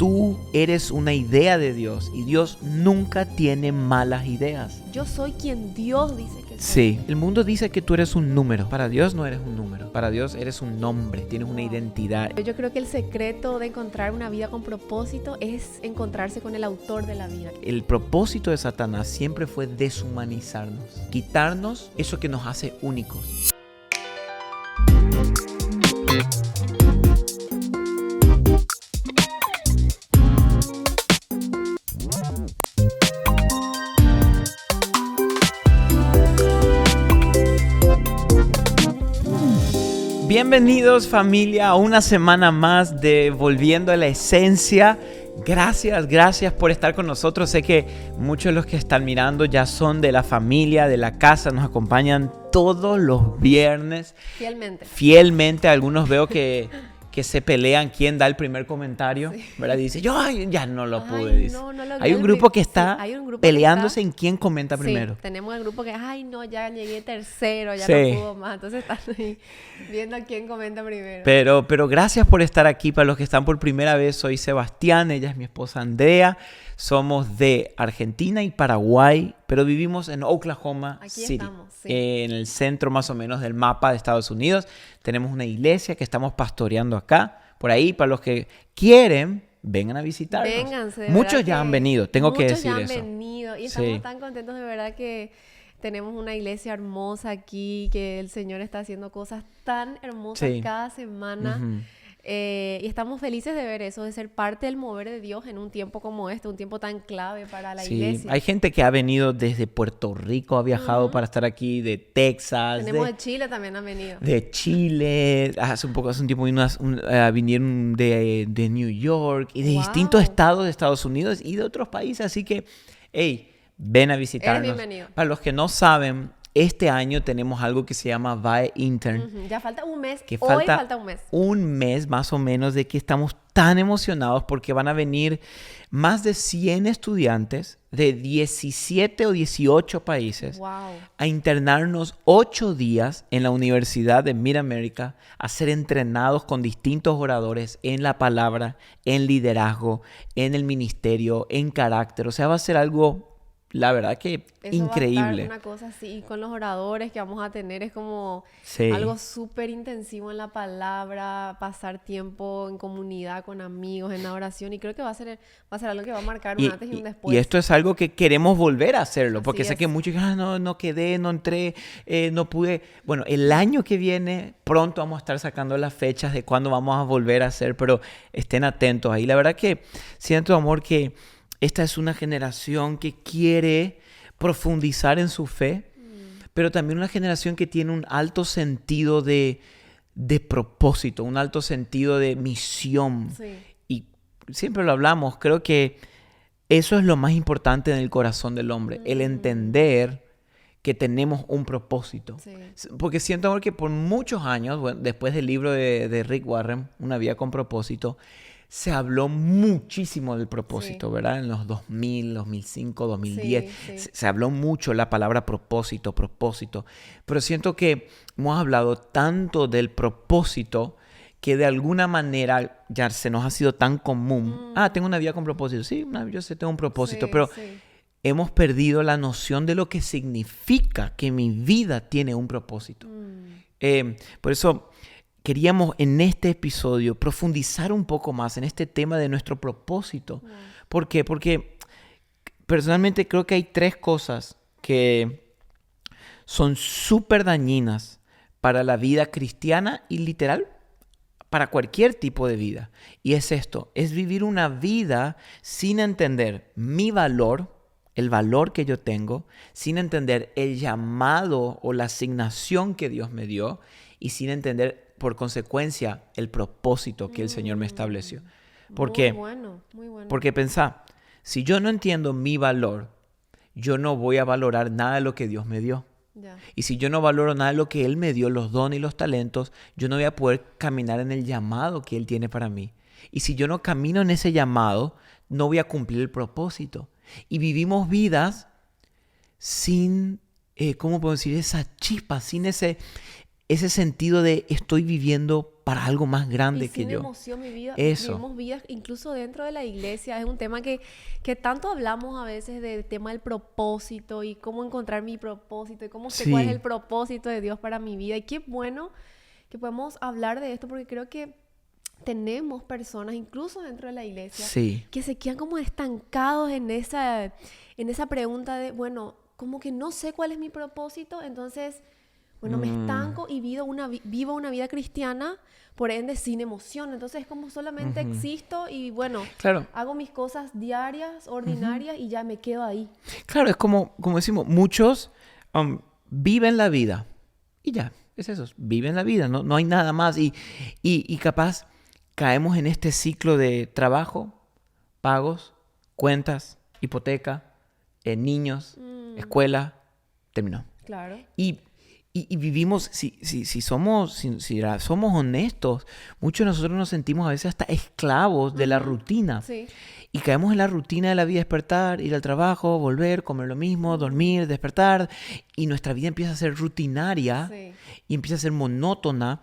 tú eres una idea de Dios y Dios nunca tiene malas ideas. Yo soy quien Dios dice que soy. Sí, el mundo dice que tú eres un número. Para Dios no eres un número. Para Dios eres un nombre, tienes una identidad. Yo creo que el secreto de encontrar una vida con propósito es encontrarse con el autor de la vida. El propósito de Satanás siempre fue deshumanizarnos, quitarnos eso que nos hace únicos. Bienvenidos familia a una semana más de Volviendo a la Esencia. Gracias por estar con nosotros. Sé que muchos de los que están mirando ya son de la familia, de la casa, nos acompañan todos los viernes. Fielmente, algunos veo que se pelean quién da el primer comentario, sí. ¿Verdad? Dice, yo ya no lo pude. Dice. No hay un grupo que está peleándose en quién comenta primero. Sí, tenemos el grupo que, ya llegué tercero, ya sí. No pudo más. Entonces están ahí viendo a quién comenta primero. Pero gracias por estar aquí. Para los que están por primera vez, soy Sebastián, ella es mi esposa Andrea. Somos de Argentina y Paraguay, pero vivimos en Oklahoma City, estamos, sí. En el centro más o menos del mapa de Estados Unidos. Tenemos una iglesia que estamos pastoreando acá. Por ahí, para los que quieren, vengan a visitarnos. Vénganse. Muchos ya han venido, tengo que decir eso. Muchos ya han venido y estamos tan contentos de verdad que tenemos una iglesia hermosa aquí, que el Señor está haciendo cosas tan hermosas cada semana. Uh-huh. Y estamos felices de ver eso, de ser parte del mover de Dios en un tiempo como este, un tiempo tan clave para la iglesia. Hay gente que ha venido desde Puerto Rico, ha viajado para estar aquí, de Texas. Tenemos de Chile también han venido. De Chile, hace un tiempo vinieron de New York y de distintos estados de Estados Unidos y de otros países. Así que, ven a visitarnos. Eres bienvenido. Para los que no saben, este año tenemos algo que se llama VAE Intern. Uh-huh. Ya falta un mes. Hoy falta un mes. Un mes más o menos de que estamos tan emocionados porque van a venir más de 100 estudiantes de 17 o 18 países a internarnos 8 días en la Universidad de Mid-America, a ser entrenados con distintos oradores en la palabra, en liderazgo, en el ministerio, en carácter. O sea, va a ser algo, la verdad que eso increíble. Va a estar una cosa así, con los oradores que vamos a tener, es como algo súper intensivo en la palabra, pasar tiempo en comunidad con amigos, en la oración, y creo que va a ser algo que va a marcar un antes y un después. Y esto es algo que queremos volver a hacerlo, porque sé es. que muchos dicen, no quedé, no entré, no pude. Bueno, el año que viene, pronto vamos a estar sacando las fechas de cuándo vamos a volver a hacer, pero estén atentos ahí. La verdad que siento, amor, que esta es una generación que quiere profundizar en su fe, pero también una generación que tiene un alto sentido de propósito, un alto sentido de misión. Sí. Y siempre lo hablamos, creo que eso es lo más importante en el corazón del hombre, el entender que tenemos un propósito. Sí. Porque siento, amor, que por muchos años, después del libro de Rick Warren, Una vida con propósito, se habló muchísimo del propósito, ¿verdad? En los 2000, 2005, 2010. Sí. Se habló mucho la palabra propósito. Pero siento que hemos hablado tanto del propósito que de alguna manera ya se nos ha sido tan común. Tengo una vida con propósito. Sí, yo sé, tengo un propósito. Pero hemos perdido la noción de lo que significa que mi vida tiene un propósito. Por eso queríamos en este episodio profundizar un poco más en este tema de nuestro propósito. ¿Por qué? Porque personalmente creo que hay 3 cosas que son súper dañinas para la vida cristiana y literal para cualquier tipo de vida. Y es esto, es vivir una vida sin entender mi valor, el valor que yo tengo, sin entender el llamado o la asignación que Dios me dio y sin entender por consecuencia, el propósito que el Señor me estableció. Porque, muy bueno. Porque pensá, si yo no entiendo mi valor, yo no voy a valorar nada de lo que Dios me dio. Yeah. Y si yo no valoro nada de lo que Él me dio, los dones y los talentos, yo no voy a poder caminar en el llamado que Él tiene para mí. Y si yo no camino en ese llamado, no voy a cumplir el propósito. Y vivimos vidas sin, ¿cómo puedo decir? Esa chispa, sin ese sentido de estoy viviendo para algo más grande que yo. Emoción, mi vida. Eso. Vivimos vidas incluso dentro de la iglesia. Es un tema que tanto hablamos a veces del tema del propósito y cómo encontrar mi propósito y cómo sé cuál es el propósito de Dios para mi vida. Y qué bueno que podemos hablar de esto porque creo que tenemos personas, incluso dentro de la iglesia, que se quedan como estancados en esa pregunta de, bueno, como que no sé cuál es mi propósito, entonces, bueno, me estanco y vivo una vida cristiana, por ende, sin emoción. Entonces, es como solamente existo y, bueno, hago mis cosas diarias, ordinarias y ya me quedo ahí. Claro, es como decimos, muchos viven la vida y ya, es eso, viven la vida, no hay nada más y capaz caemos en este ciclo de trabajo, pagos, cuentas, hipoteca, niños, escuela, terminó. Claro. Y vivimos, si somos honestos, muchos de nosotros nos sentimos a veces hasta esclavos de la rutina. Sí. Y caemos en la rutina de la vida, despertar, ir al trabajo, volver, comer lo mismo, dormir, despertar. Y nuestra vida empieza a ser rutinaria y empieza a ser monótona.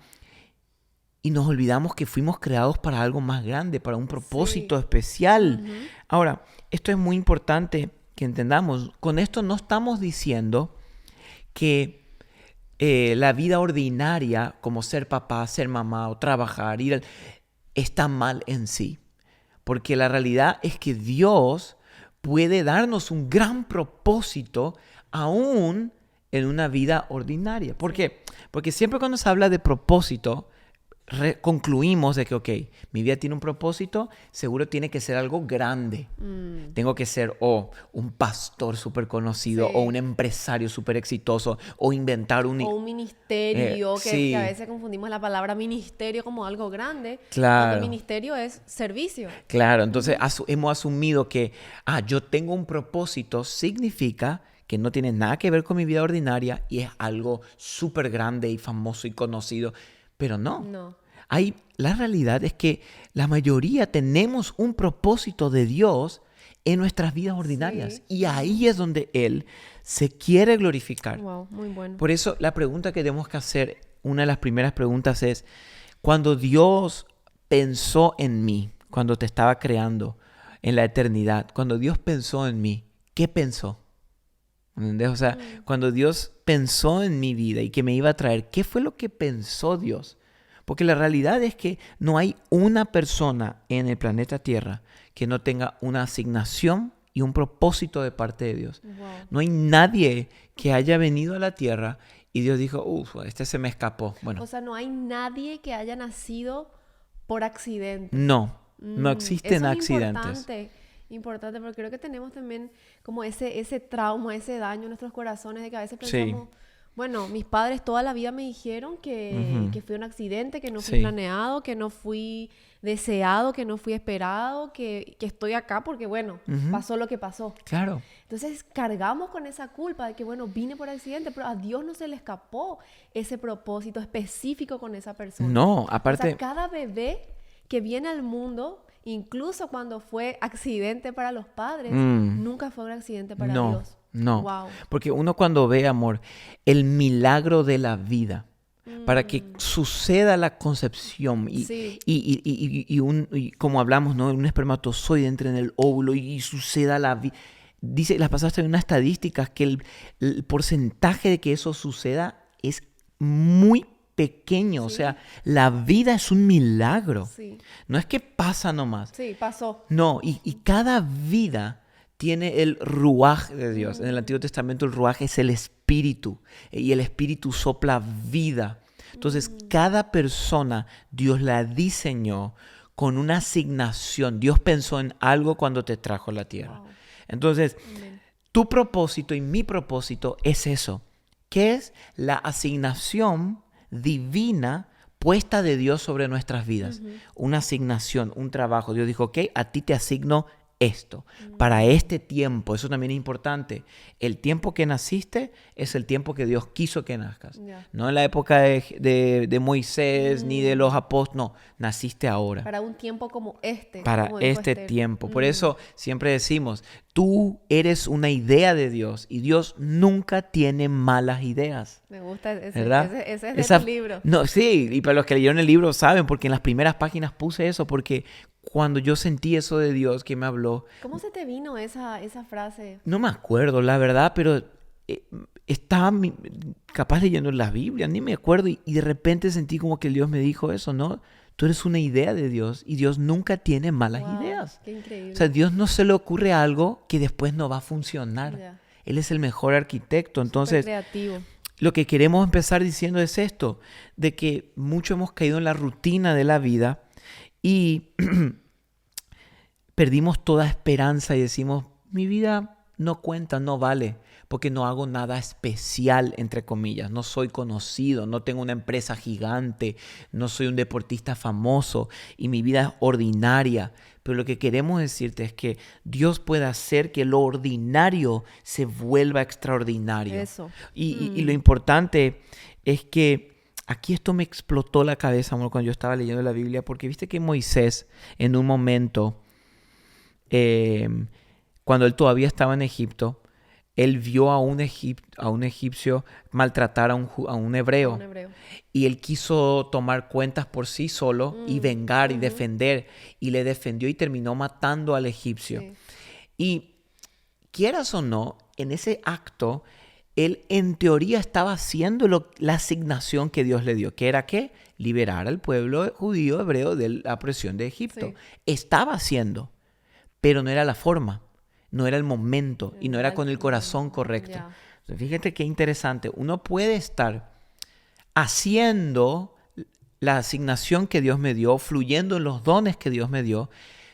Y nos olvidamos que fuimos creados para algo más grande, para un propósito especial. Ahora, esto es muy importante que entendamos. Con esto no estamos diciendo que la vida ordinaria, como ser papá, ser mamá o trabajar, está mal en sí. Porque la realidad es que Dios puede darnos un gran propósito aún en una vida ordinaria. ¿Por qué? Porque siempre cuando se habla de propósito, concluimos de que, ok, mi vida tiene un propósito, seguro tiene que ser algo grande. Tengo que ser un pastor súper conocido, o un empresario súper exitoso, o inventar o un ministerio, que a veces confundimos la palabra ministerio como algo grande. Claro. Cuando el ministerio es servicio. Claro, entonces hemos asumido que, yo tengo un propósito, significa que no tiene nada que ver con mi vida ordinaria y es algo súper grande y famoso y conocido. Pero no. La realidad es que la mayoría tenemos un propósito de Dios en nuestras vidas ordinarias. Y ahí es donde Él se quiere glorificar. Wow, muy bueno. Por eso la pregunta que tenemos que hacer, una de las primeras preguntas es, cuando Dios pensó en mí, cuando te estaba creando en la eternidad, cuando Dios pensó en mí, ¿qué pensó? ¿Entendés? O sea, cuando Dios pensó en mi vida y que me iba a traer, ¿qué fue lo que pensó Dios? Porque la realidad es que no hay una persona en el planeta Tierra que no tenga una asignación y un propósito de parte de Dios. Wow. No hay nadie que haya venido a la Tierra y Dios dijo, este se me escapó. Bueno. O sea, no hay nadie que haya nacido por accidente. No existen accidentes. Importante, porque creo que tenemos también como ese trauma, ese daño en nuestros corazones de que a veces pensamos, bueno, mis padres toda la vida me dijeron que fue un accidente, que no fui planeado, que no fui deseado, que no fui esperado, que estoy acá porque, bueno, pasó lo que pasó. Claro. Entonces cargamos con esa culpa de que, bueno, vine por accidente, pero a Dios no se le escapó ese propósito específico con esa persona. No, aparte... O sea, cada bebé que viene al mundo, incluso cuando fue accidente para los padres, nunca fue un accidente para Dios. No, wow. Porque uno cuando ve, amor, el milagro de la vida, para que suceda la concepción y como hablamos, ¿no? Un espermatozoide entre en el óvulo y suceda la vida. Dice, las pasaste en unas estadísticas que el porcentaje de que eso suceda es muy pequeño. O sea, la vida es un milagro. No es que pasa nomás. Sí, pasó. No, y cada vida tiene el ruaj de Dios. En el Antiguo Testamento el ruaj es el espíritu y el espíritu sopla vida. Entonces cada persona Dios la diseñó con una asignación. Dios pensó en algo cuando te trajo a la tierra. Wow. Entonces tu propósito y mi propósito es eso, que es la asignación divina puesta de Dios sobre nuestras vidas. Una asignación, un trabajo. Dios dijo, ok, a ti te asigno esto, para este tiempo. Eso también es importante. El tiempo que naciste es el tiempo que Dios quiso que nazcas. No en la época de Moisés ni de los apóstoles. No, naciste ahora. Para un tiempo como este. Para este tiempo. Por eso siempre decimos, tú eres una idea de Dios y Dios nunca tiene malas ideas. Me gusta ese, ¿verdad? ese es de tu libro. No, sí, y para los que leyeron el libro saben, porque en las primeras páginas puse eso, porque cuando yo sentí eso de Dios que me habló... ¿Cómo se te vino esa frase? No me acuerdo, la verdad, pero estaba capaz leyendo la Biblia, ni me acuerdo, y de repente sentí como que Dios me dijo eso, ¿no? Tú eres una idea de Dios y Dios nunca tiene malas ideas. Qué increíble. O sea, a Dios no se le ocurre algo que después no va a funcionar. Yeah. Él es el mejor arquitecto. Entonces, creativo. Lo que queremos empezar diciendo es esto, de que mucho hemos caído en la rutina de la vida y perdimos toda esperanza y decimos, mi vida no cuenta, no vale, porque no hago nada especial, entre comillas. No soy conocido, no tengo una empresa gigante, no soy un deportista famoso y mi vida es ordinaria. Pero lo que queremos decirte es que Dios puede hacer que lo ordinario se vuelva extraordinario. Eso. Y lo importante es que aquí esto me explotó la cabeza, amor, cuando yo estaba leyendo la Biblia, porque viste que Moisés en un momento, cuando él todavía estaba en Egipto, él vio a un egipcio maltratar a un hebreo. Y él quiso tomar cuentas por sí solo y vengar y defender. Y le defendió y terminó matando al egipcio. Sí. Y quieras o no, en ese acto, él en teoría estaba haciendo la asignación que Dios le dio. ¿Que era qué? Liberar al pueblo judío hebreo de la opresión de Egipto. Sí. Estaba haciendo, pero no era la forma. No era el momento y no era con el corazón correcto. Yeah. Entonces, fíjate qué interesante. Uno puede estar haciendo la asignación que Dios me dio, fluyendo en los dones que Dios me dio,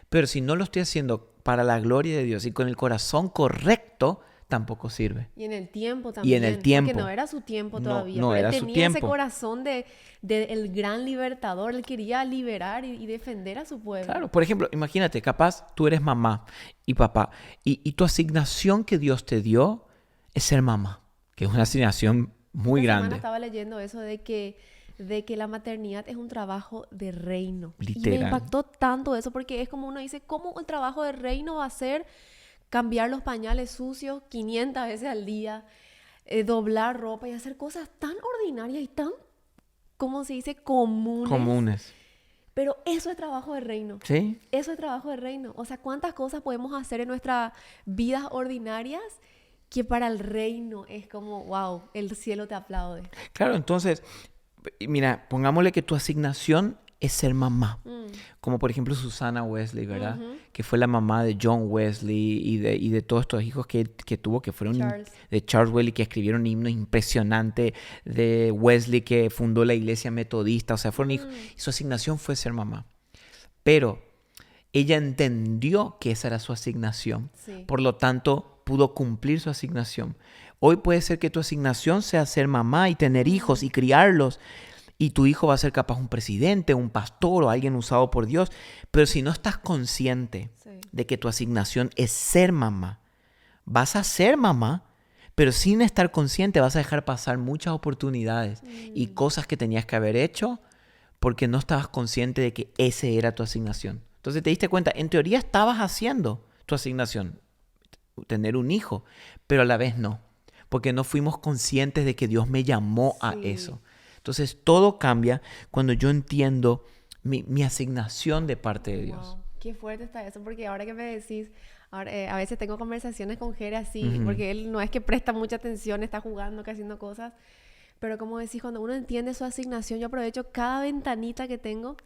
pero si no lo estoy haciendo para la gloria de Dios y con el corazón correcto, tampoco sirve. Y en el tiempo también. Y en el tiempo. Porque no era su tiempo todavía. No era su tiempo. Tenía ese corazón del gran libertador. Él quería liberar y defender a su pueblo. Claro, por ejemplo, imagínate, capaz tú eres mamá y papá. Y tu asignación que Dios te dio es ser mamá. Que es una asignación muy grande. Esta semana estaba leyendo eso de que la maternidad es un trabajo de reino. Literal. Y me impactó tanto eso porque es como uno dice, ¿cómo el trabajo de reino va a ser cambiar los pañales sucios 500 veces al día, doblar ropa y hacer cosas tan ordinarias y tan, ¿cómo se dice? Comunes. Pero eso es trabajo de reino. Sí. Eso es trabajo de reino. O sea, ¿cuántas cosas podemos hacer en nuestras vidas ordinarias que para el reino es como, wow, el cielo te aplaude? Claro, entonces, mira, pongámosle que tu asignación es ser mamá. Como por ejemplo Susana Wesley, ¿verdad? Que fue la mamá de John Wesley y de todos estos hijos que tuvo, que fueron de Charles Wesley, que escribieron himnos impresionantes, de Wesley que fundó la iglesia metodista, o sea, fueron hijos. Y su asignación fue ser mamá. Pero ella entendió que esa era su asignación. Sí. Por lo tanto, pudo cumplir su asignación. Hoy puede ser que tu asignación sea ser mamá y tener hijos y criarlos. Y tu hijo va a ser capaz un presidente, un pastor o alguien usado por Dios. Pero si no estás consciente de que tu asignación es ser mamá, vas a ser mamá, pero sin estar consciente vas a dejar pasar muchas oportunidades y cosas que tenías que haber hecho porque no estabas consciente de que ese era tu asignación. Entonces te diste cuenta, en teoría estabas haciendo tu asignación, tener un hijo, pero a la vez no, porque no fuimos conscientes de que Dios me llamó a eso. Entonces, todo cambia cuando yo entiendo mi asignación de parte de Dios. Wow, qué fuerte está eso, porque ahora que me decís, a veces tengo conversaciones con Jere así, porque él no es que presta mucha atención, está jugando, que haciendo cosas, pero como decís, cuando uno entiende su asignación, yo aprovecho cada ventanita que tengo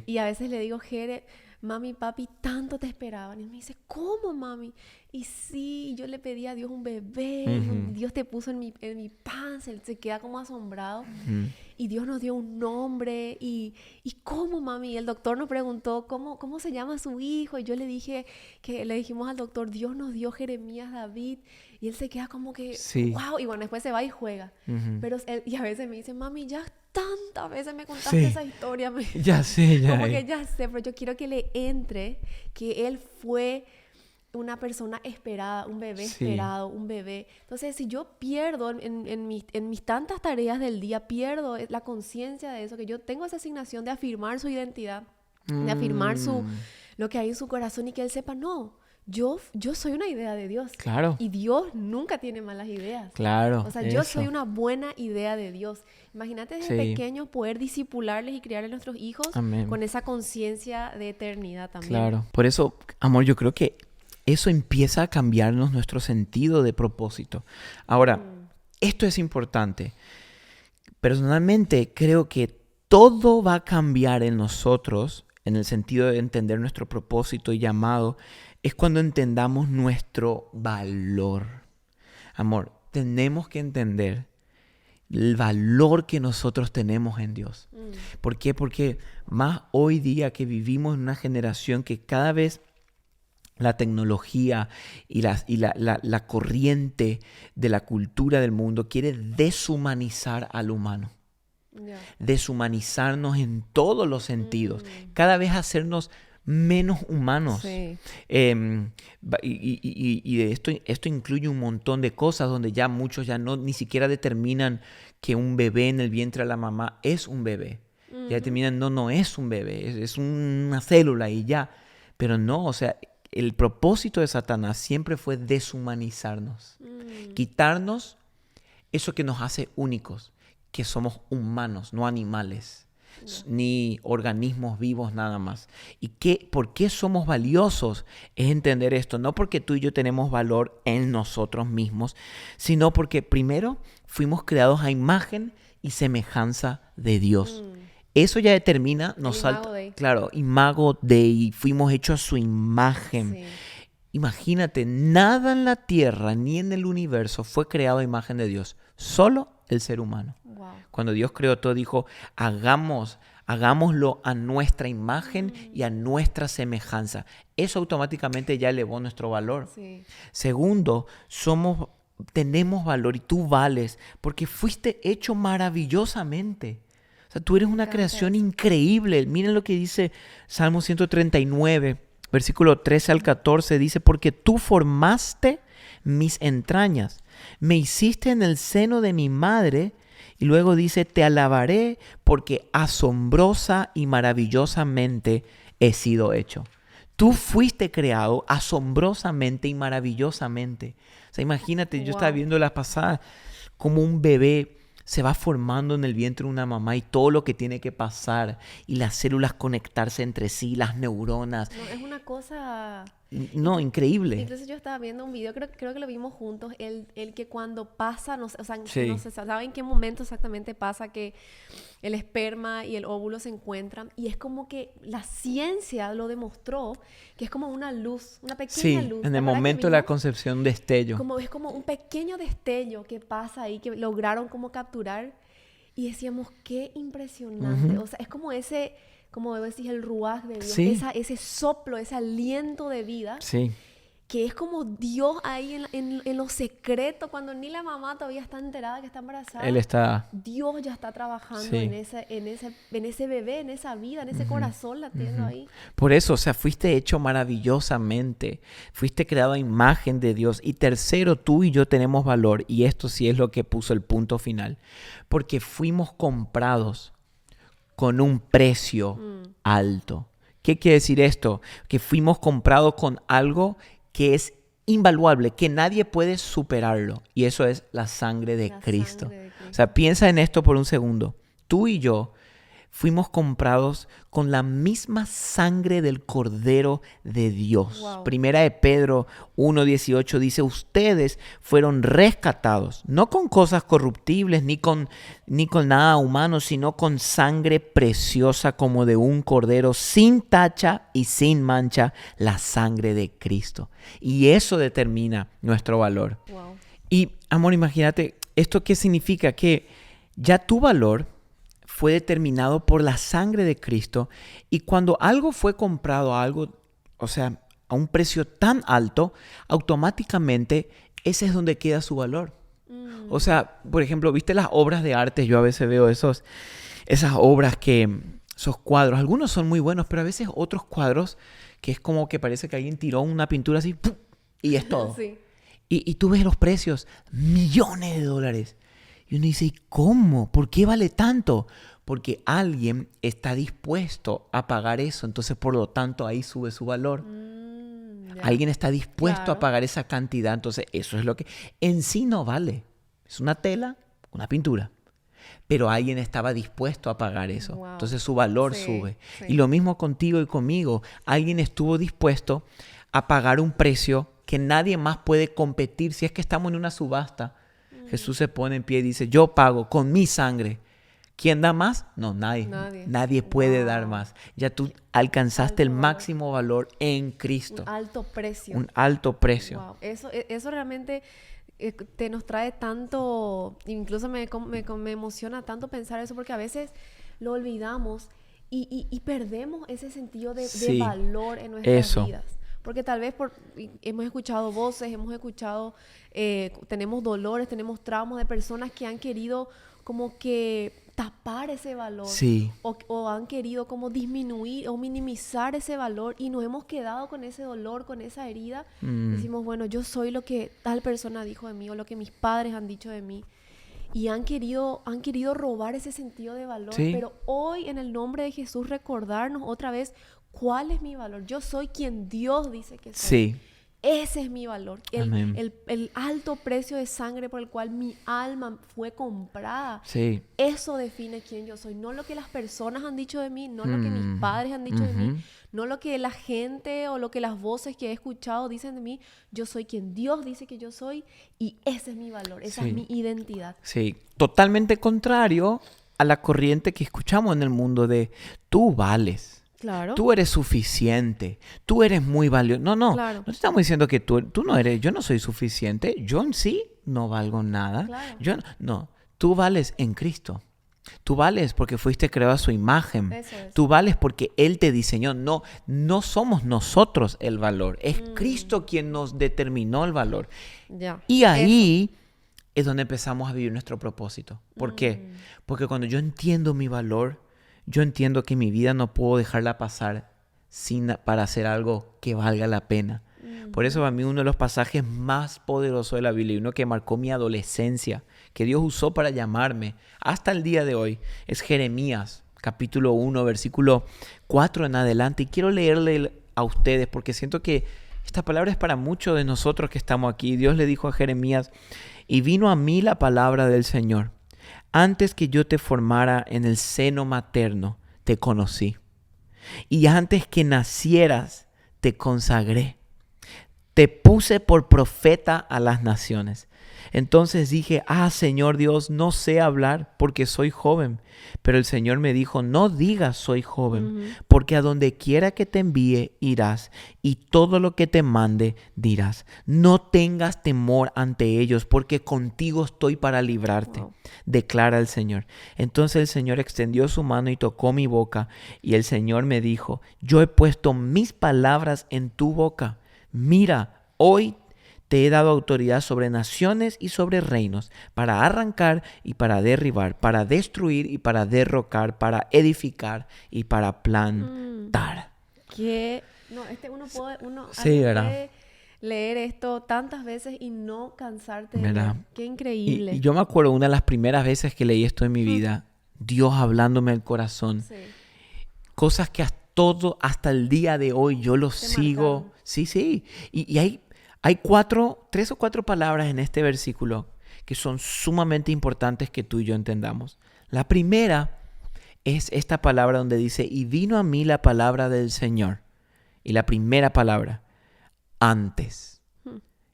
y a veces le digo, Jere, mami, papi, tanto te esperaban. Y me dice, ¿cómo, mami? Y sí, yo le pedí a Dios un bebé, Dios te puso en mi panza, él se queda como asombrado. Y Dios nos dio un nombre. ¿Y cómo, mami? Y el doctor nos preguntó, ¿cómo se llama su hijo? Y yo le dijimos al doctor, Dios nos dio Jeremías David. Y él se queda como que, wow. Y bueno, después se va y juega. Pero y a veces me dice, mami, ya tantas veces me contaste esa historia. Ya sé, ya. Como que ya sé, pero yo quiero que le entre que él fue una persona esperada, un bebé esperado, un bebé. Entonces, si yo pierdo en mis tantas tareas del día, pierdo la conciencia de eso, que yo tengo esa asignación de afirmar su identidad, de afirmar lo que hay en su corazón y que él sepa, no, yo soy una idea de Dios. Claro. Y Dios nunca tiene malas ideas. Claro. O sea, yo soy una buena idea de Dios. Imagínate desde pequeños poder disipularles y criar a nuestros hijos con esa conciencia de eternidad también. Claro. Por eso, amor, yo creo que eso empieza a cambiarnos nuestro sentido de propósito. Ahora, esto es importante. Personalmente, creo que todo va a cambiar en nosotros, en el sentido de entender nuestro propósito y llamado, es cuando entendamos nuestro valor. Amor, tenemos que entender el valor que nosotros tenemos en Dios. ¿Por qué? Porque más hoy día que vivimos en una generación que cada vez la tecnología y la corriente de la cultura del mundo quiere deshumanizar al humano. Deshumanizarnos en todos los sentidos. Cada vez hacernos menos humanos. Sí. Y esto incluye un montón de cosas donde ya muchos ya ni siquiera determinan que un bebé en el vientre de la mamá es un bebé. Ya determinan, no es un bebé, es una célula y ya. Pero no, o sea, el propósito de Satanás siempre fue deshumanizarnos. Quitarnos eso que nos hace únicos, que somos humanos, no animales. Ni organismos vivos nada más. ¿Y por qué somos valiosos? Es entender esto, no porque tú y yo tenemos valor en nosotros mismos, sino porque primero fuimos creados a imagen y semejanza de Dios. Eso ya determina, imago Dei, fuimos hechos a su imagen. Sí. Imagínate, nada en la tierra ni en el universo fue creado a imagen de Dios, solo el ser humano. Wow. Cuando Dios creó todo, dijo, hagámoslo a nuestra imagen y a nuestra semejanza. Eso automáticamente ya elevó nuestro valor. Sí. Segundo, tenemos valor y tú vales porque fuiste hecho maravillosamente. O sea, tú eres una creación increíble. Miren lo que dice Salmo 139, versículo 13 al 14. Dice, porque tú formaste mis entrañas, me hiciste en el seno de mi madre. Y luego dice, te alabaré porque asombrosa y maravillosamente he sido hecho. Tú fuiste creado asombrosamente y maravillosamente. O sea, imagínate, yo estaba viendo la pasada, como un bebé se va formando en el vientre de una mamá y todo lo que tiene que pasar y las células conectarse entre sí, las neuronas. No, es una cosa... increíble. Entonces yo estaba viendo un video, creo que lo vimos juntos, el que cuando pasa, no se sabe en qué momento exactamente pasa que el esperma y el óvulo se encuentran y es como que la ciencia lo demostró que es como una luz, una pequeña luz. Sí, en el momento de la concepción, un destello. Es como un pequeño destello que pasa ahí, que lograron como capturar y decíamos, qué impresionante. O sea, es como ese... como decís, el ruaj de Dios, sí. Ese soplo, ese aliento de vida, sí. que es como Dios ahí en lo secreto, cuando ni la mamá todavía está enterada que está embarazada. Él está... Dios ya está trabajando en ese bebé, en esa vida, en ese corazón latiendo ahí. Por eso, o sea, fuiste hecho maravillosamente, fuiste creado a imagen de Dios. Y tercero, tú y yo tenemos valor, y esto sí es lo que puso el punto final, porque fuimos comprados con un precio alto. ¿Qué quiere decir esto? Que fuimos comprados con algo que es invaluable, que nadie puede superarlo. Y eso es la sangre de Cristo. O sea, piensa en esto por un segundo. Tú y yo fuimos comprados con la misma sangre del Cordero de Dios. Wow. Primera de Pedro 1:18 dice, ustedes fueron rescatados, no con cosas corruptibles ni con nada humano, sino con sangre preciosa como de un cordero sin tacha y sin mancha, la sangre de Cristo. Y eso determina nuestro valor. Wow. Y, amor, imagínate, ¿esto qué significa? Que ya tu valor fue determinado por la sangre de Cristo, y cuando algo fue comprado a un precio tan alto, automáticamente ese es donde queda su valor. O sea, por ejemplo, ¿viste las obras de arte? Yo a veces veo esas obras esos cuadros, algunos son muy buenos, pero a veces otros cuadros que es como que parece que alguien tiró una pintura así, ¡pum!, y es todo. Sí. Y tú ves los precios, millones de dólares. Y uno dice, ¿y cómo? ¿Por qué vale tanto? Porque alguien está dispuesto a pagar eso. Entonces, por lo tanto, ahí sube su valor. Alguien está dispuesto Claro. a pagar esa cantidad. Entonces, eso es lo que en sí no vale. Es una tela, una pintura. Pero alguien estaba dispuesto a pagar eso. Wow. Entonces su valor Sí, sube. sí. Y lo mismo contigo y conmigo. Alguien estuvo dispuesto a pagar un precio que nadie más puede competir. Si es que estamos en una subasta, Jesús se pone en pie y dice, yo pago con mi sangre. ¿Quién da más? No, nadie. Nadie puede Wow. dar más. Ya tú alcanzaste el Alto valor. máximo valor en Cristo. Un alto precio. Un alto precio. Wow. Eso realmente te nos trae tanto, incluso me emociona tanto pensar eso, porque a veces lo olvidamos y perdemos ese sentido de Sí, valor en nuestras eso. vidas. Porque tal vez hemos escuchado voces, hemos escuchado, tenemos dolores, tenemos traumas de personas que han querido como que tapar ese valor. Sí. O han querido como disminuir o minimizar ese valor y nos hemos quedado con ese dolor, con esa herida. Decimos, bueno, yo soy lo que tal persona dijo de mí o lo que mis padres han dicho de mí. Y han querido robar ese sentido de valor. Sí. Pero hoy, en el nombre de Jesús, recordarnos otra vez cuál es mi valor. Yo soy quien Dios dice que soy. Sí. Ese es mi valor. Amén. El alto precio de sangre por el cual mi alma fue comprada. Sí. Eso define quién yo soy. No lo que las personas han dicho de mí, no lo que mis padres han dicho de mí, no lo que la gente o lo que las voces que he escuchado dicen de mí. Yo soy quien Dios dice que yo soy y ese es mi valor, esa Sí. es mi identidad. Sí, totalmente contrario a la corriente que escuchamos en el mundo de tú vales, Claro. tú eres suficiente, tú eres muy valioso. No, Claro. no te estamos diciendo que tú no eres, yo no soy suficiente, yo en sí no valgo nada. Claro. No, tú vales en Cristo. Tú vales porque fuiste creado a su imagen. Eso es. Tú vales porque Él te diseñó. No somos nosotros el valor. Es Cristo quien nos determinó el valor. Ya. Y ahí es donde empezamos a vivir nuestro propósito. ¿Por qué? Porque cuando yo entiendo mi valor, yo entiendo que mi vida no puedo dejarla pasar para hacer algo que valga la pena. Por eso para mí uno de los pasajes más poderosos de la Biblia y uno que marcó mi adolescencia, que Dios usó para llamarme hasta el día de hoy, es Jeremías, capítulo 1, versículo 4 en adelante. Y quiero leerle a ustedes porque siento que esta palabra es para muchos de nosotros que estamos aquí. Dios le dijo a Jeremías, y vino a mí la palabra del Señor. Antes que yo te formara en el seno materno, te conocí. Y antes que nacieras, te consagré. Te puse por profeta a las naciones. Entonces dije, Señor Dios, no sé hablar porque soy joven. Pero el Señor me dijo, no digas soy joven, porque a donde quiera que te envíe irás, y todo lo que te mande dirás. No tengas temor ante ellos, porque contigo estoy para librarte, declara el Señor. Entonces el Señor extendió su mano y tocó mi boca, y el Señor me dijo, yo he puesto mis palabras en tu boca. Mira, hoy te he dado autoridad sobre naciones y sobre reinos, para arrancar y para derribar, para destruir y para derrocar, para edificar y para plantar. No, uno Sí, ¿verdad? puede leer esto tantas veces y no cansarte de ¿Verdad? leer. Qué increíble. Y yo me acuerdo una de las primeras veces que leí esto en mi vida, Dios hablándome al corazón. Sí. Cosas que hasta el día de hoy yo lo sigo. marcaron. Sí. Y hay 3 o 4 palabras en este versículo que son sumamente importantes que tú y yo entendamos. La primera es esta palabra donde dice, y vino a mí la palabra del Señor. Y la primera palabra, antes.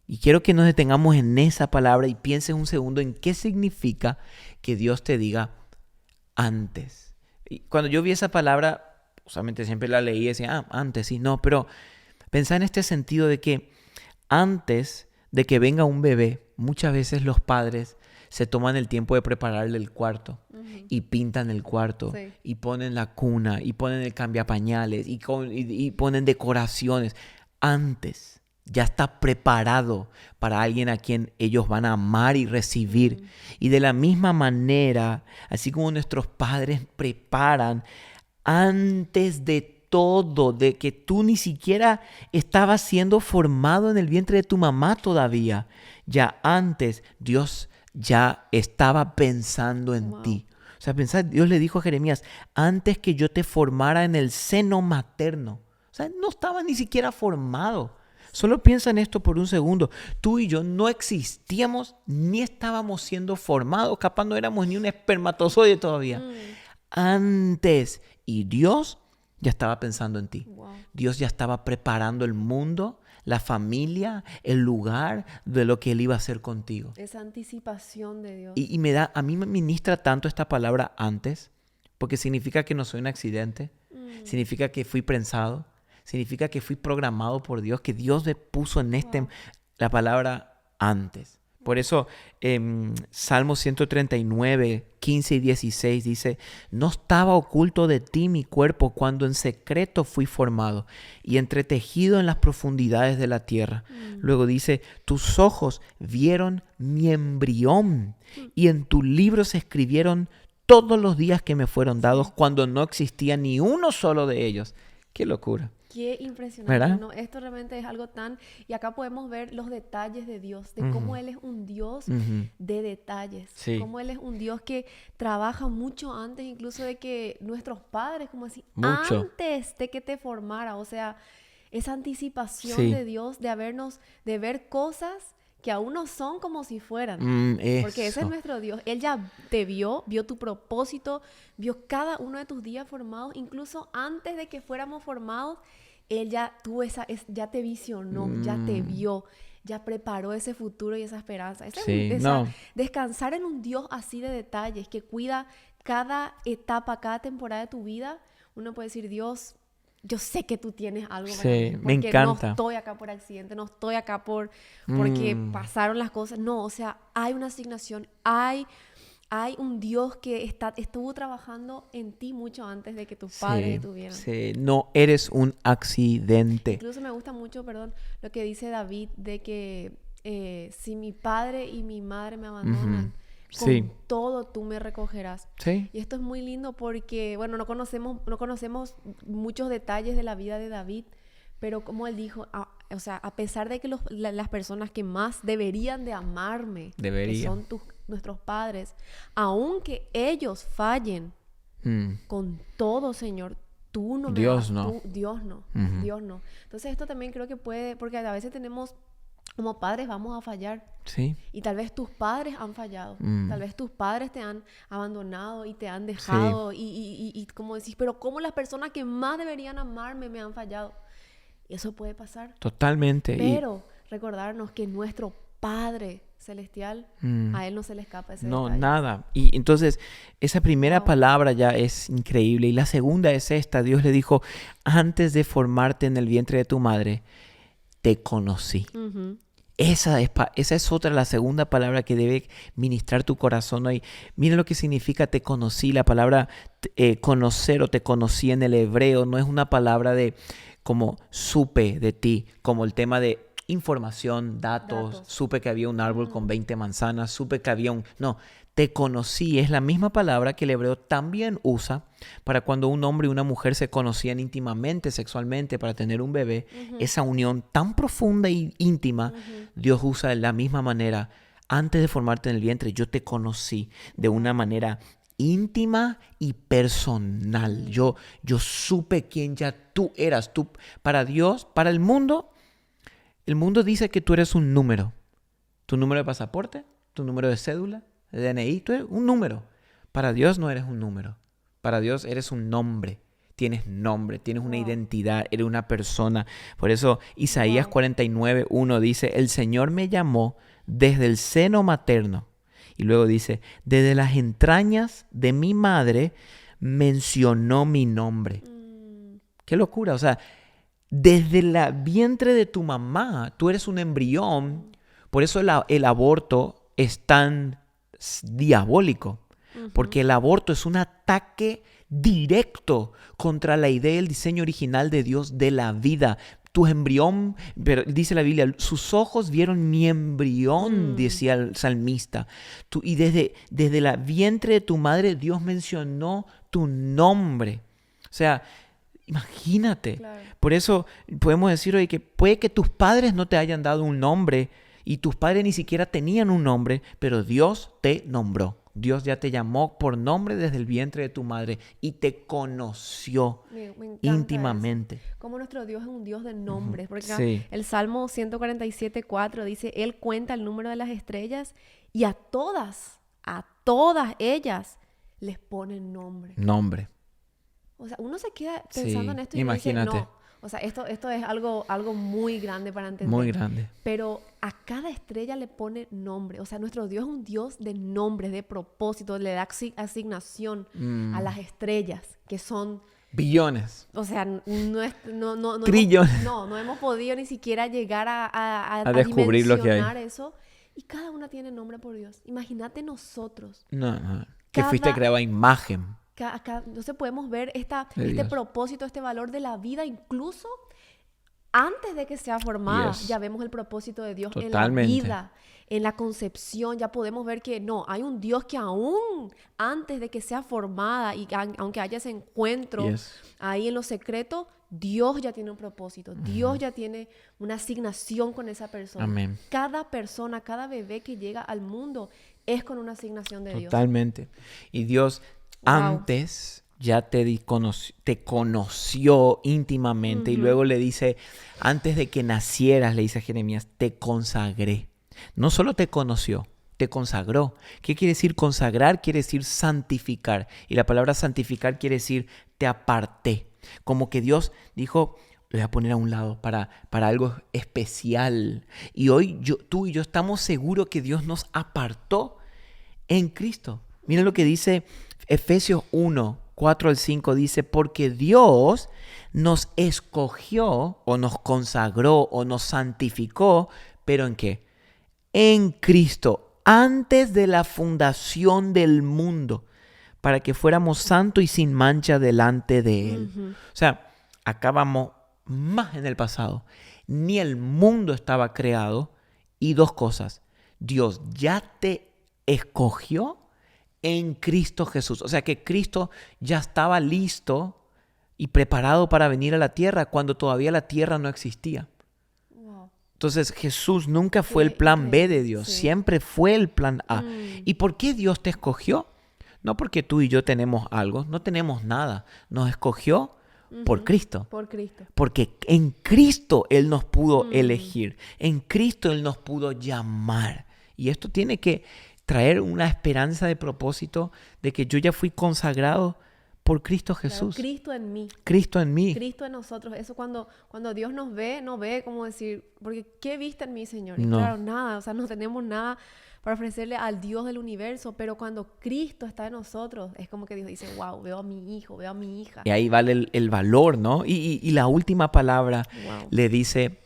Y quiero que nos detengamos en esa palabra y pienses un segundo en qué significa que Dios te diga antes. Y cuando yo vi esa palabra, usualmente siempre la leí y decía, antes, sí, no, pero pensá en este sentido de que antes de que venga un bebé, muchas veces los padres se toman el tiempo de prepararle el cuarto y pintan el cuarto y ponen la cuna y ponen el cambiapañales y ponen decoraciones. Antes ya está preparado para alguien a quien ellos van a amar y recibir. Y de la misma manera, así como nuestros padres preparan antes de todo, de que tú ni siquiera estabas siendo formado en el vientre de tu mamá todavía, ya antes Dios ya estaba pensando en ti. O sea, Dios le dijo a Jeremías, antes que yo te formara en el seno materno. O sea, no estaba ni siquiera formado. O Solo piensa en esto por un segundo. Tú y yo no existíamos ni estábamos siendo formados. Capaz no éramos ni un espermatozoide todavía. Antes. Y Dios ya estaba pensando en ti. Wow. Dios ya estaba preparando el mundo, la familia, el lugar de lo que Él iba a hacer contigo. Esa anticipación de Dios. Y a mí me ministra tanto esta palabra antes, porque significa que no soy un accidente, significa que fui prensado, significa que fui programado por Dios, que Dios me puso en la palabra antes. Por eso Salmo 139, 15 y 16 dice, no estaba oculto de ti mi cuerpo cuando en secreto fui formado y entretejido en las profundidades de la tierra. Luego dice, tus ojos vieron mi embrión y en tu libro se escribieron todos los días que me fueron dados cuando no existía ni uno solo de ellos. ¡Qué locura! Qué impresionante, ¿verdad? ¿no? Esto realmente es algo tan... Y acá podemos ver los detalles de Dios, de cómo Él es un Dios de detalles. Sí. Cómo Él es un Dios que trabaja mucho antes incluso de que nuestros padres, como así, Mucho. antes de que te formara. O sea, esa anticipación Sí. de Dios de ver cosas que aún no son como si fueran. Porque ese es nuestro Dios. Él ya te vio tu propósito, vio cada uno de tus días formados, incluso antes de que fuéramos formados, Él ya tuvo ya te visionó, ya te vio, ya preparó ese futuro y esa esperanza. Descansar en un Dios así de detalles, que cuida cada etapa, cada temporada de tu vida. Uno puede decir, Dios, yo sé que tú tienes algo para mí, me porque encanta. no estoy acá por accidente, no estoy acá porque pasaron las cosas. No, o sea, hay una asignación, hay un Dios que estuvo trabajando en ti mucho antes de que tus padres estuvieran. Sí, no eres un accidente. Incluso me gusta mucho, lo que dice David, de que si mi padre y mi madre me abandonan, con todo tú me recogerás. Sí. Y esto es muy lindo porque, bueno, no conocemos muchos detalles de la vida de David, pero como él dijo, o sea, a pesar de que las personas que más deberían de amarme, que son nuestros padres, aunque ellos fallen, con todo, Señor, tú no me Dios vas, no. Dios no. Entonces esto también creo que puede, porque a veces como padres vamos a fallar. Sí. Y tal vez tus padres han fallado. Tal vez tus padres te han abandonado y te han dejado. Y como decís, pero ¿cómo las personas que más deberían amarme me han fallado? Eso puede pasar. Totalmente. Pero recordarnos que nuestro Padre Celestial, a Él no se le escapa ese No, detalle. nada. Y entonces, esa primera palabra ya es increíble. Y la segunda es esta. Dios le dijo, antes de formarte en el vientre de tu madre, te conocí. Esa es otra, la segunda palabra que debe ministrar tu corazón hoy. Mira lo que significa te conocí. La palabra conocer o te conocí en el hebreo no es una palabra de como supe de ti, como el tema de información, datos. Supe que había un árbol con 20 manzanas, supe que había No, te conocí es la misma palabra que el hebreo también usa para cuando un hombre y una mujer se conocían íntimamente, sexualmente, para tener un bebé. Esa unión tan profunda e íntima, Dios usa de la misma manera. Antes de formarte en el vientre, yo te conocí de una manera íntima y personal. Yo supe quién ya tú eras. Tú, para Dios, para el mundo dice que tú eres un número. Tu número de pasaporte, tu número de cédula, de DNI, tú eres un número. Para Dios no eres un número. Para Dios eres un nombre. Tienes nombre, tienes una identidad, eres una persona. Por eso Isaías 49:1 dice, el Señor me llamó desde el seno materno. Y luego dice, desde las entrañas de mi madre mencionó mi nombre. ¡Qué locura! O sea, desde el vientre de tu mamá, tú eres un embrión. Por eso el aborto es tan diabólico. Porque el aborto es un ataque directo contra la idea y el diseño original de Dios de la vida. Tu embrión, pero dice la Biblia, sus ojos vieron mi embrión, decía el salmista. Y desde el vientre de tu madre, Dios mencionó tu nombre. O sea, imagínate. Claro. Por eso podemos decir hoy que puede que tus padres no te hayan dado un nombre y tus padres ni siquiera tenían un nombre, pero Dios te nombró Dios ya te llamó por nombre desde el vientre de tu madre y te conoció Me encanta íntimamente. eso. Como nuestro Dios es un Dios de nombres. Porque Sí. el Salmo 147:4 dice, Él cuenta el número de las estrellas y a todas ellas les pone nombre. Nombre. O sea, uno se queda pensando en esto y imagínate. dice, no. O sea, esto es algo muy grande para entender. Muy grande. Pero a cada estrella le pone nombre. O sea, nuestro Dios es un Dios de nombres, de propósitos. Le da asignación a las estrellas, que son... Billones. O sea, no Trillones. no hemos podido ni siquiera llegar a descubrir lo que hay. dimensionar eso. Y cada una tiene nombre por Dios. Imagínate nosotros. No. Que fuiste creado a imagen. Entonces podemos ver este Dios. propósito, este valor de la vida, incluso antes de que sea formada. Yes. Ya vemos el propósito de Dios Totalmente. en la vida, en la concepción. Ya podemos ver que no, hay un Dios que aún antes de que sea formada y aunque haya ese encuentro ahí en lo secreto, Dios ya tiene un propósito. Dios ya tiene una asignación con esa persona. Amén. Cada persona, cada bebé que llega al mundo es con una asignación de Dios. Totalmente. Y Dios antes ya te conoció íntimamente y luego le dice, antes de que nacieras, le dice a Jeremías, te consagré. No solo te conoció, te consagró. ¿Qué quiere decir consagrar? Quiere decir santificar. Y la palabra santificar quiere decir te aparté. Como que Dios dijo, lo voy a poner a un lado para algo especial. Y hoy tú y yo estamos seguros que Dios nos apartó en Cristo. Mira lo que dice Efesios 1, 4 al 5, dice, porque Dios nos escogió o nos consagró o nos santificó, ¿pero en qué? En Cristo, antes de la fundación del mundo, para que fuéramos santos y sin mancha delante de Él. O sea, acá vamos más en el pasado. Ni el mundo estaba creado. Y dos cosas. Dios ya te escogió en Cristo Jesús. O sea que Cristo ya estaba listo y preparado para venir a la tierra cuando todavía la tierra no existía. Wow. Entonces Jesús nunca fue el plan B de Dios, siempre fue el plan A. ¿Y por qué Dios te escogió? No porque tú y yo tenemos algo, no tenemos nada. Nos escogió por Cristo. Por Cristo. Porque en Cristo Él nos pudo elegir, en Cristo Él nos pudo llamar. Y esto tiene que traer una esperanza de propósito de que yo ya fui consagrado por Cristo Jesús. Claro, Cristo en mí. Cristo en mí. Cristo en nosotros. Eso cuando Dios nos ve, no ve como decir, porque ¿qué viste en mí, Señor? Y No. claro, nada. O sea, no tenemos nada para ofrecerle al Dios del universo. Pero cuando Cristo está en nosotros, es como que Dios dice, wow, veo a mi hijo, veo a mi hija. Y ahí vale el valor, ¿no? Y la última palabra le dice,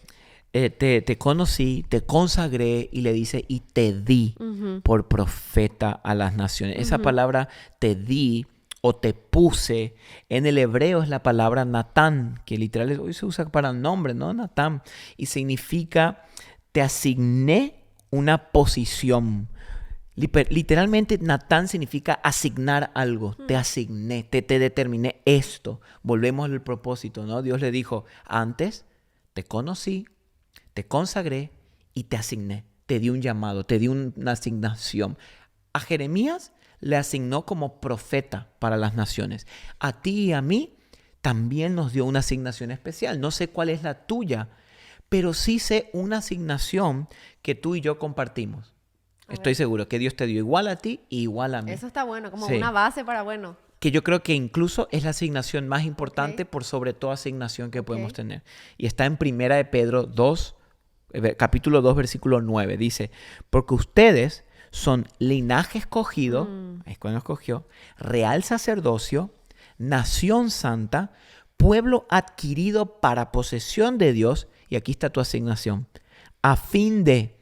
te conocí, te consagré, y le dice, y te di por profeta a las naciones. Esa palabra te di o te puse, en el hebreo es la palabra Natán, que literal hoy se usa para nombre, ¿no? Natán. Y significa, te asigné una posición. Literalmente Natán significa asignar algo. Te asigné, te determiné esto. Volvemos al propósito, ¿no? Dios le dijo, antes te conocí, te consagré y te asigné. Te di un llamado, te di una asignación. A Jeremías le asignó como profeta para las naciones. A ti y a mí también nos dio una asignación especial. No sé cuál es la tuya, pero sí sé una asignación que tú y yo compartimos. Estoy seguro que Dios te dio igual a ti y igual a mí. Eso está bueno, como una base para, que yo creo que incluso es la asignación más importante por sobre toda asignación que podemos tener. Y está en 1 de Pedro 2, capítulo 2, versículo 9. Dice, porque ustedes son linaje escogido, es cuando escogió, real sacerdocio, nación santa, pueblo adquirido para posesión de Dios, y aquí está tu asignación, a fin de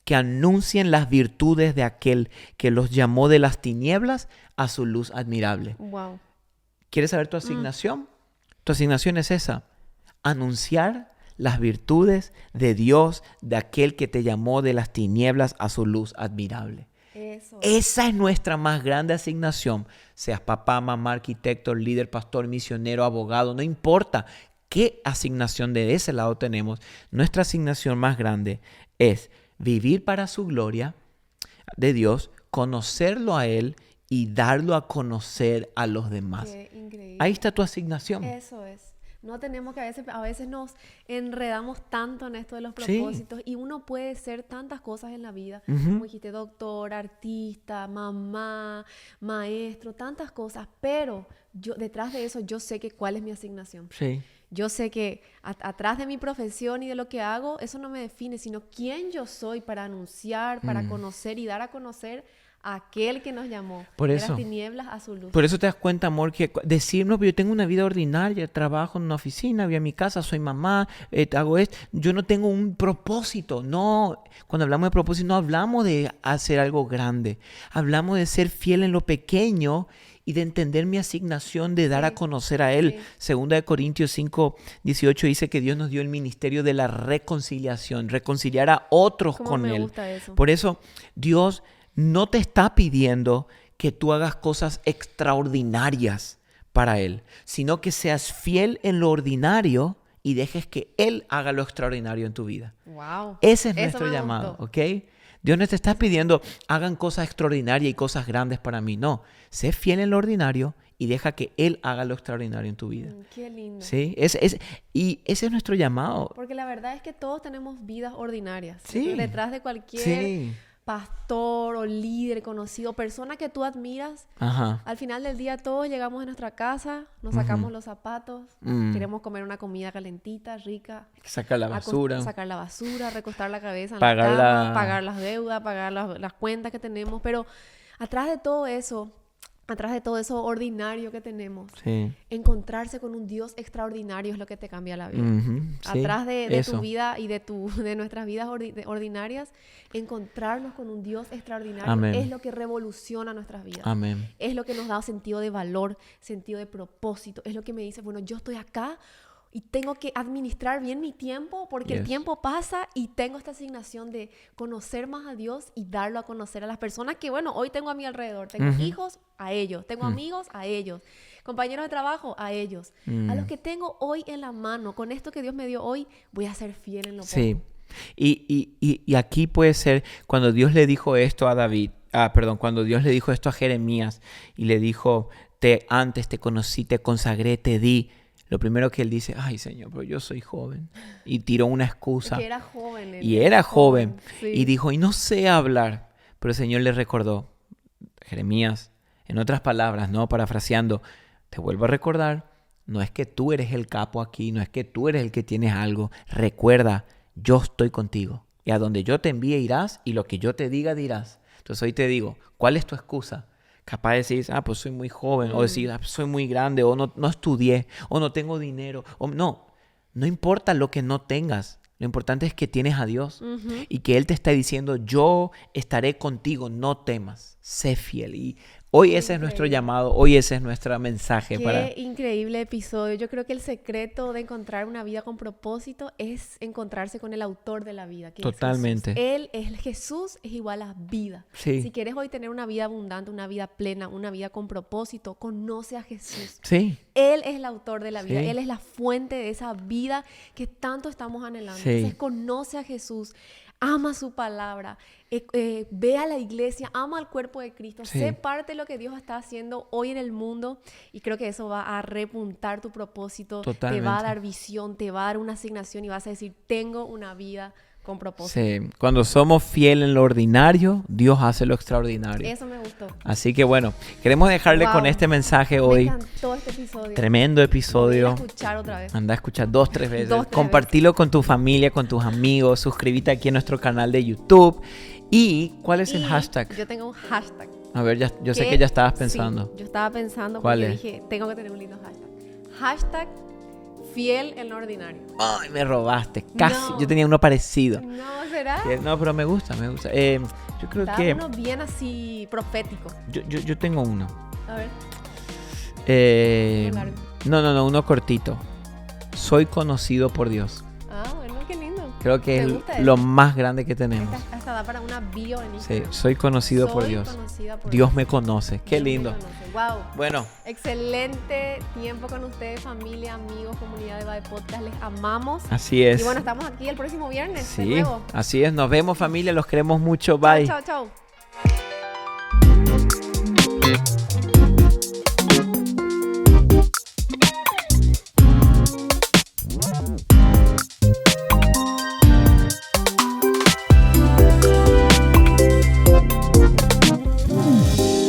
que anuncien las virtudes de aquel que los llamó de las tinieblas a su luz admirable. Wow. ¿Quieres saber tu asignación? Tu asignación es esa, anunciar las virtudes de Dios, de aquel que te llamó de las tinieblas a su luz admirable. Eso. Esa es nuestra más grande asignación. Seas papá, mamá, arquitecto, líder, pastor, misionero, abogado, no importa qué asignación de ese lado tenemos. Nuestra asignación más grande es vivir para su gloria de Dios, conocerlo a Él y darlo a conocer a los demás. Qué increíble. Ahí está tu asignación. Eso es. No tenemos que a veces nos enredamos tanto en esto de los propósitos y uno puede ser tantas cosas en la vida, como dijiste, doctor, artista, mamá, maestro, tantas cosas, pero yo detrás de eso yo sé que cuál es mi asignación. Sí. Yo sé que atrás de mi profesión y de lo que hago, eso no me define, sino quién yo soy para anunciar, para conocer y dar a conocer a aquel que nos llamó de las tinieblas a su luz. Por eso te das cuenta, amor, que decir, no, pero yo tengo una vida ordinaria, trabajo en una oficina, voy a mi casa, soy mamá, hago esto, yo no tengo un propósito. No, cuando hablamos de propósito no hablamos de hacer algo grande, hablamos de ser fiel en lo pequeño y de entender mi asignación de dar a conocer a Él. Segunda de Corintios 5:18 dice que Dios nos dio el ministerio de la reconciliación, reconciliar a otros con Él. Gusta eso. Por eso Dios no te está pidiendo que tú hagas cosas extraordinarias para Él, sino que seas fiel en lo ordinario y dejes que Él haga lo extraordinario en tu vida. Wow. Ese es nuestro llamado, ¿ok? Dios no te está pidiendo, hagan cosas extraordinarias y cosas grandes para mí. No, sé fiel en lo ordinario y deja que Él haga lo extraordinario en tu vida. Qué lindo. ¿Sí? Y ese es nuestro llamado. Porque la verdad es que todos tenemos vidas ordinarias. Sí. Detrás de cualquier pastor o líder conocido, persona que tú admiras, al final del día todos llegamos a nuestra casa, nos sacamos los zapatos, queremos comer una comida calentita, rica, sacar la basura, recostar la cabeza en pagar la cama, pagar las deudas, pagar las cuentas que tenemos, pero atrás de todo eso ordinario que tenemos, encontrarse con un Dios extraordinario es lo que te cambia la vida. Atrás de tu vida y de nuestras vidas ordinarias, encontrarnos con un Dios extraordinario es lo que revoluciona nuestras vidas. Es lo que nos da sentido de valor, sentido de propósito. Es lo que me dice, bueno, yo estoy acá y tengo que administrar bien mi tiempo porque el tiempo pasa y tengo esta asignación de conocer más a Dios y darlo a conocer a las personas que, bueno, hoy tengo a mi alrededor. Tengo hijos, a ellos. Tengo amigos, a ellos. Compañeros de trabajo, a ellos. A los que tengo hoy en la mano. Con esto que Dios me dio hoy, voy a ser fiel en lo poco. Sí. Y aquí puede ser cuando Dios le dijo esto a cuando Dios le dijo esto a Jeremías y le dijo, antes te conocí, te consagré, te di. Lo primero que él dice, ay, Señor, pero yo soy joven. Y tiró una excusa. Que era joven. Y era joven. Y dijo, y no sé hablar. Pero el Señor le recordó, Jeremías, en otras palabras, ¿no? Parafraseando, te vuelvo a recordar, no es que tú eres el capo aquí, no es que tú eres el que tienes algo. Recuerda, yo estoy contigo. Y a donde yo te envíe irás y lo que yo te diga dirás. Entonces hoy te digo, ¿cuál es tu excusa? Capaz de decir, pues soy muy joven, o decir, soy muy grande, o no estudié, o no tengo dinero. No importa lo que no tengas. Lo importante es que tienes a Dios y que Él te está diciendo, yo estaré contigo, no temas, sé fiel. Y hoy ese es nuestro llamado, hoy ese es nuestro mensaje. Qué increíble episodio. Yo creo que el secreto de encontrar una vida con propósito es encontrarse con el autor de la vida. Que Totalmente. Es Jesús es igual a vida. Sí. Si quieres hoy tener una vida abundante, una vida plena, una vida con propósito, conoce a Jesús. Sí. Él es el autor de la vida. Sí. Él es la fuente de esa vida que tanto estamos anhelando. Sí. Entonces conoce a Jesús. Ama su palabra, ve a la iglesia, ama al cuerpo de Cristo, sé parte de lo que Dios está haciendo hoy en el mundo y creo que eso va a repuntar tu propósito, Totalmente. Te va a dar visión, te va a dar una asignación y vas a decir, tengo una vida con propósito. Sí, cuando somos fieles en lo ordinario, Dios hace lo extraordinario. Eso me gustó. Así que bueno, queremos dejarle con este mensaje hoy. Me encantó este episodio. Tremendo episodio. Anda a escuchar otra vez. Anda a escuchar 2-3 veces. Compartilo con tu familia, con tus amigos. Suscríbete aquí a nuestro canal de YouTube. ¿Y cuál es el hashtag? Yo tengo un hashtag. A ver, yo sé que ya estabas pensando. Sí, yo estaba pensando porque dije, tengo que tener un lindo hashtag. Hashtag fiel en lo ordinario. Ay, me robaste. Casi. No. Yo tenía uno parecido. No, ¿será? No, pero me gusta. Yo creo que... uno bien así profético. Yo tengo uno. A ver. No, uno cortito. Soy conocido por Dios. Ah, bueno, qué lindo. Creo que es lo más grande que tenemos. Hasta da para una bio en Instagram. Sí, soy conocido por Dios. Dios me conoce. Qué lindo. Wow. Bueno. Excelente tiempo con ustedes, familia, amigos, comunidad de Bade Podcast. Les amamos. Así es. Y bueno, estamos aquí el próximo viernes. Sí, así es. Nos vemos, familia. Los queremos mucho. Bye. Chao, chao.